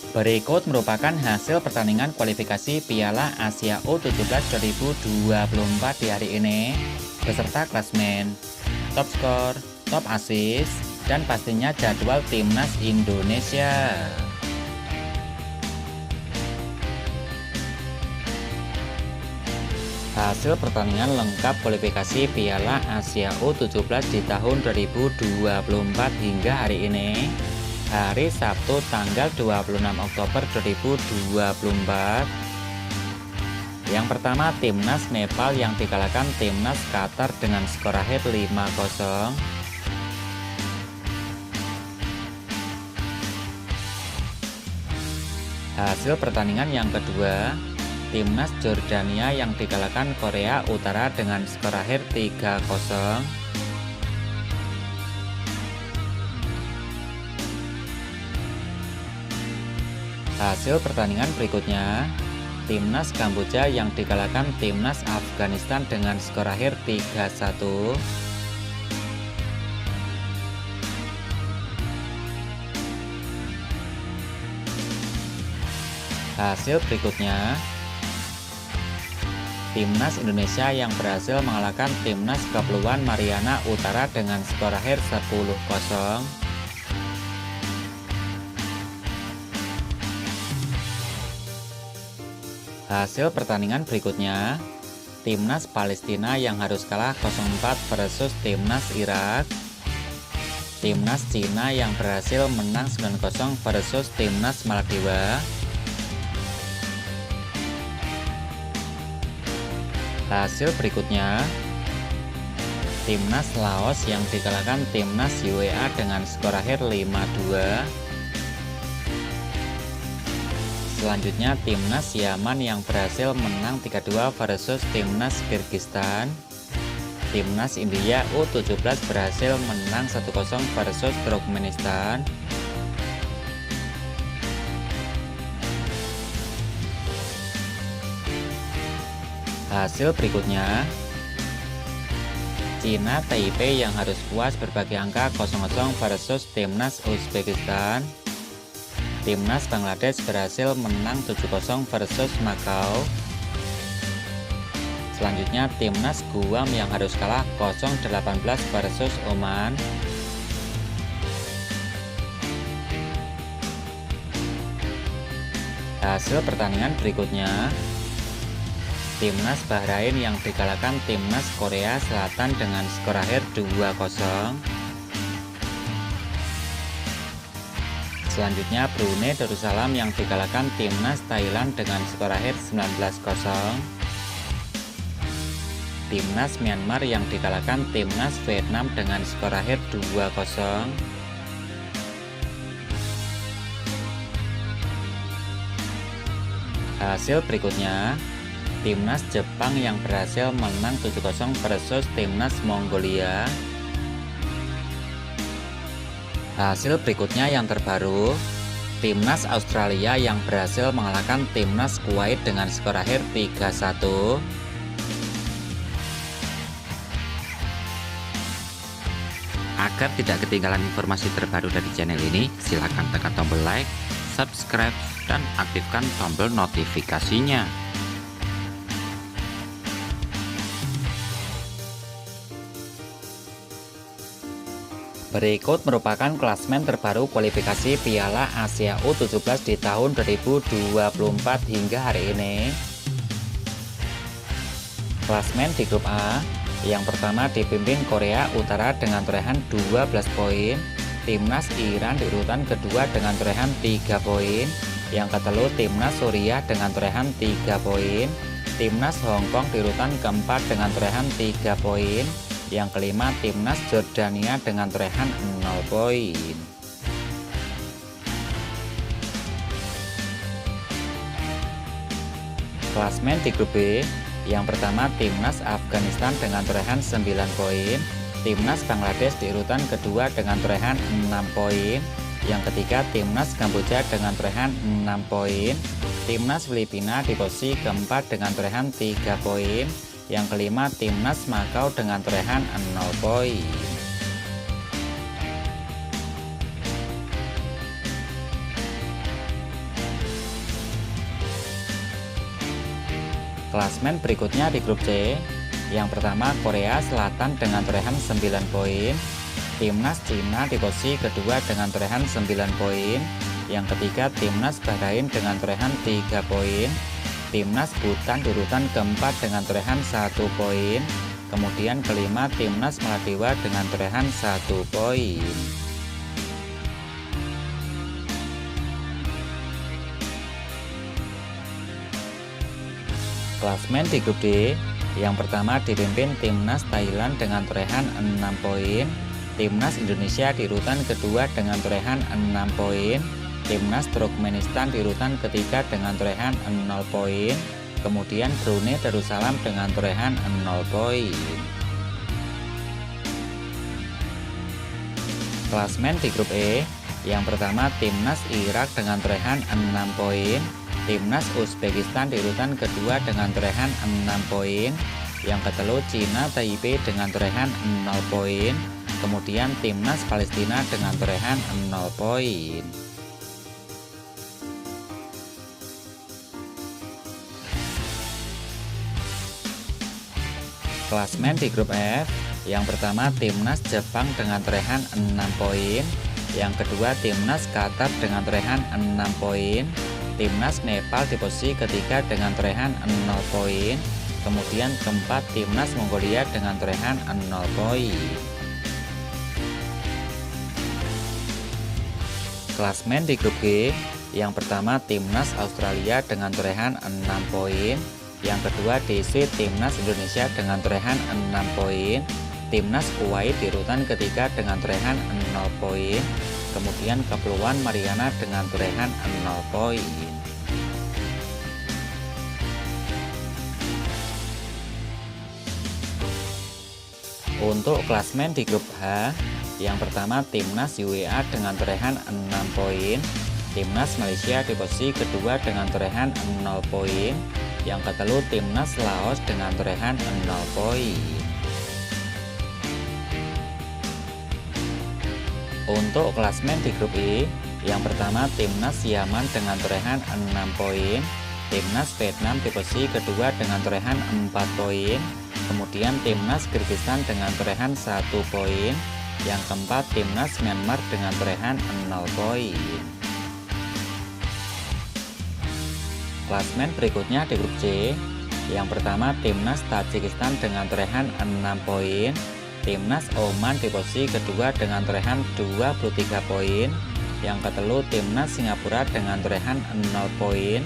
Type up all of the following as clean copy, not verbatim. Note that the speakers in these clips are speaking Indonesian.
Berikut merupakan hasil pertandingan kualifikasi Piala Asia U17 2024 di hari ini, beserta klasmen, top skor, top assist, dan pastinya jadwal timnas Indonesia. Hasil pertandingan lengkap kualifikasi Piala Asia U17 di tahun 2024 hingga hari ini, hari Sabtu tanggal 26 Oktober 2024. Yang pertama, timnas Nepal yang dikalahkan timnas Qatar dengan skor akhir 5-0. Hasil pertandingan yang kedua, timnas Jordania yang dikalahkan Korea Utara dengan skor akhir 3-0. Hasil pertandingan berikutnya, timnas Kamboja yang dikalahkan timnas Afghanistan dengan skor akhir 3-1. Hasil berikutnya, timnas Indonesia yang berhasil mengalahkan timnas Kepulauan Mariana Utara dengan skor akhir 10-0. Hasil pertandingan berikutnya, timnas Palestina yang harus kalah 0-4 versus timnas Irak. Timnas Cina yang berhasil menang 9-0 versus timnas Maldiva. Hasil berikutnya, timnas Laos yang dikalahkan timnas UEA dengan skor akhir 5-2. Selanjutnya, timnas Yaman yang berhasil menang 3-2 versus timnas Kyrgyzstan. Timnas India U17 berhasil menang 1-0 versus Turkmenistan. Hasil berikutnya, Cina Taipei yang harus puas berbagi angka 0-0 versus timnas Uzbekistan. Timnas Bangladesh berhasil menang 7-0 versus Makau. Selanjutnya, timnas Guam yang harus kalah 0-18 versus Oman. Hasil pertandingan berikutnya, timnas Bahrain yang dikalahkan timnas Korea Selatan dengan skor akhir 2-0. Selanjutnya, Brunei Darussalam yang dikalahkan timnas Thailand dengan skor akhir 19-0. Timnas Myanmar yang dikalahkan timnas Vietnam dengan skor akhir 2-0. Hasil berikutnya, timnas Jepang yang berhasil menang 7-0 versus timnas Mongolia. Hasil berikutnya yang terbaru, timnas Australia yang berhasil mengalahkan timnas Kuwait dengan skor akhir 3-1. Agar tidak ketinggalan informasi terbaru dari channel ini, silakan tekan tombol like, subscribe, dan aktifkan tombol notifikasinya. Berikut merupakan klasmen terbaru kualifikasi Piala Asia U17 di tahun 2024 hingga hari ini. Klasmen di grup A, yang pertama dipimpin Korea Utara dengan torehan 12 poin. Timnas Iran di urutan kedua dengan torehan 3 poin. Yang ketelu timnas Suriah dengan torehan 3 poin. Timnas Hong Kong di urutan keempat dengan torehan 3 poin. Yang kelima, timnas Jordania dengan torehan 0 poin. Klasmen di grup B, yang pertama timnas Afghanistan dengan torehan 9 poin. Timnas Bangladesh di urutan kedua dengan torehan 6 poin. Yang ketiga, timnas Kamboja dengan torehan 6 poin. Timnas Filipina di posisi keempat dengan torehan 3 poin. Yang kelima, timnas Makau dengan torehan 0 poin. Klasmen berikutnya di grup C. Yang pertama Korea Selatan dengan torehan 9 poin. Timnas Cina di posisi kedua dengan torehan 9 poin. Yang ketiga Timnas Bahrain dengan torehan 3 poin. Timnas Bhutan di urutan keempat dengan torehan 1 poin. Kemudian kelima Timnas Maldives dengan torehan 1 poin. Klasmen di grup D. Yang pertama dipimpin Timnas Thailand dengan torehan 6 poin. Timnas Indonesia di urutan kedua dengan torehan 6 poin. Timnas Turkmenistan di urutan ketiga dengan torehan 0 poin. Kemudian Brunei Darussalam dengan torehan 0 poin. Klasmen di grup E. Yang pertama Timnas Irak dengan torehan 6 poin. Timnas Uzbekistan di urutan kedua dengan torehan 6 poin. Yang ketelu Cina Taipei dengan torehan 0 poin. Kemudian Timnas Palestina dengan torehan 0 poin. Klasmen di grup F. Yang pertama Timnas Jepang dengan torehan 6 poin. Yang kedua Timnas Qatar dengan torehan 6 poin. Timnas Nepal di posisi ketiga dengan torehan 0 poin. Kemudian keempat Timnas Mongolia dengan torehan 0 poin. Klasmen di grup G. Yang pertama Timnas Australia dengan torehan 6 poin. Yang kedua DC Timnas Indonesia dengan torehan 6 poin. Timnas Kuwait di urutan ketiga dengan torehan 0 poin. Kemudian Kepulauan Mariana dengan torehan 0 poin. Untuk klasmen di grup H, yang pertama Timnas UEA dengan torehan 6 poin. Timnas Malaysia di posisi kedua dengan torehan 0 poin. Yang ketelu Timnas Laos dengan torehan 0 poin. Untuk klasmen di grup I, yang pertama Timnas Yaman dengan torehan 6 poin. Timnas Vietnam di posisi kedua dengan torehan 4 poin. Kemudian Timnas Kyrgyzstan dengan torehan 1 poin. Yang keempat Timnas Myanmar dengan torehan 0 poin. Klasmen berikutnya di grup C. Yang pertama Timnas Tajikistan dengan torehan 6 poin. Timnas Oman di posisi kedua dengan torehan 23 poin. Yang ketelu Timnas Singapura dengan torehan 0 poin.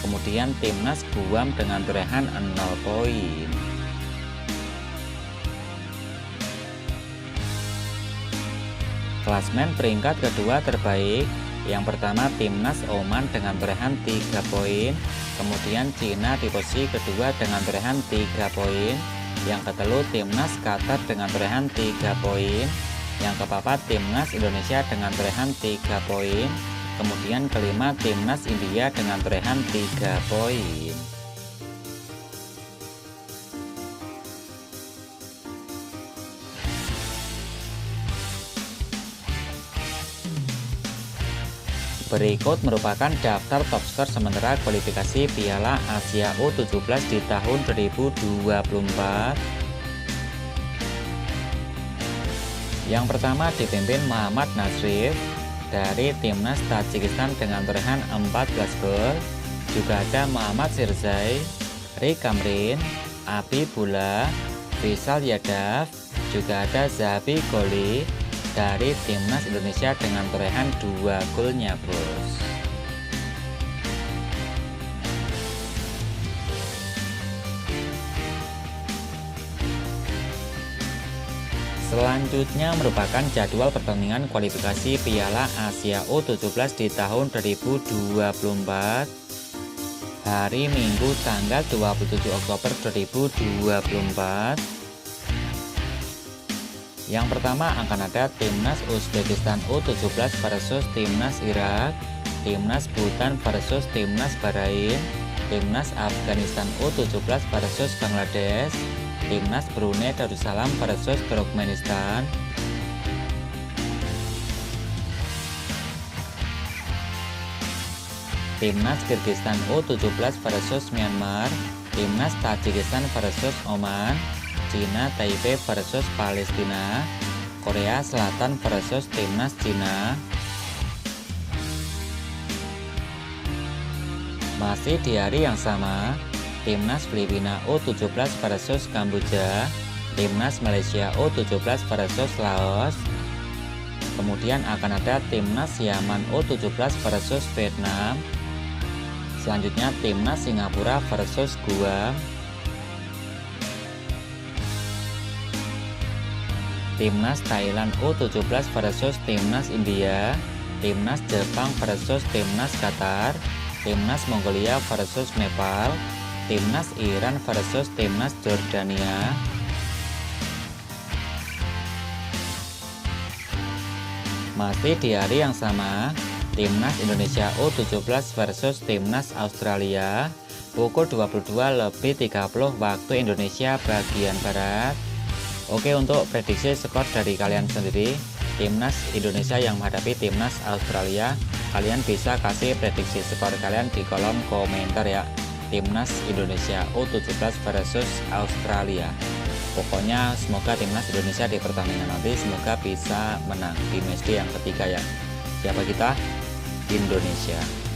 Kemudian Timnas Guam dengan torehan 0 poin. Klasmen peringkat kedua terbaik. Yang pertama Timnas Oman dengan torehan 3 poin. Kemudian Cina di posisi kedua dengan torehan 3 poin. Yang ketelu Timnas Qatar dengan torehan 3 poin. Yang kepapat Timnas Indonesia dengan torehan 3 poin. Kemudian kelima Timnas India dengan torehan 3 poin. Berikut merupakan daftar top skor sementara kualifikasi Piala Asia U17 di tahun 2024. Yang pertama dipimpin Muhammad Nasrif dari Timnas Tajikistan dengan torehan 14 gol. Juga ada Muhammad Sirzai, Rik Kamrin, Abi Bula, Faisal Yadav. Juga ada Zahabi Goli dari Timnas Indonesia dengan torehan 2 golnya bos. Selanjutnya merupakan jadwal pertandingan kualifikasi Piala Asia U17 di tahun 2024. Hari Minggu tanggal 27 Oktober 2024. Yang pertama akan ada Timnas Uzbekistan U17 versus Timnas Irak, Timnas Bhutan versus Timnas Bahrain, Timnas Afghanistan U17 versus Bangladesh, Timnas Brunei Darussalam versus Turkmenistan, Timnas Kyrgyzstan U17 versus Myanmar, Timnas Tajikistan versus Oman, Cina Taipei versus Palestina, Korea Selatan versus Timnas Cina. Masih di hari yang sama, Timnas Filipina U17 versus Kamboja, Timnas Malaysia U17 versus Laos. Kemudian akan ada Timnas Yaman U17 versus Vietnam. Selanjutnya Timnas Singapura versus Guam. Timnas Thailand U17 versus Timnas India, Timnas Jepang versus Timnas Qatar, Timnas Mongolia versus Nepal, Timnas Iran versus Timnas Jordania. Masih di hari yang sama, Timnas Indonesia U17 versus Timnas Australia pukul 22.30 waktu Indonesia bagian Barat. Oke, untuk prediksi skor dari kalian sendiri, Timnas Indonesia yang menghadapi Timnas Australia, kalian bisa kasih prediksi skor kalian di kolom komentar ya. Timnas Indonesia U17 versus Australia. Pokoknya semoga Timnas Indonesia di pertandingan nanti semoga bisa menang di matchday yang ketiga ya. Siapa kita? Indonesia.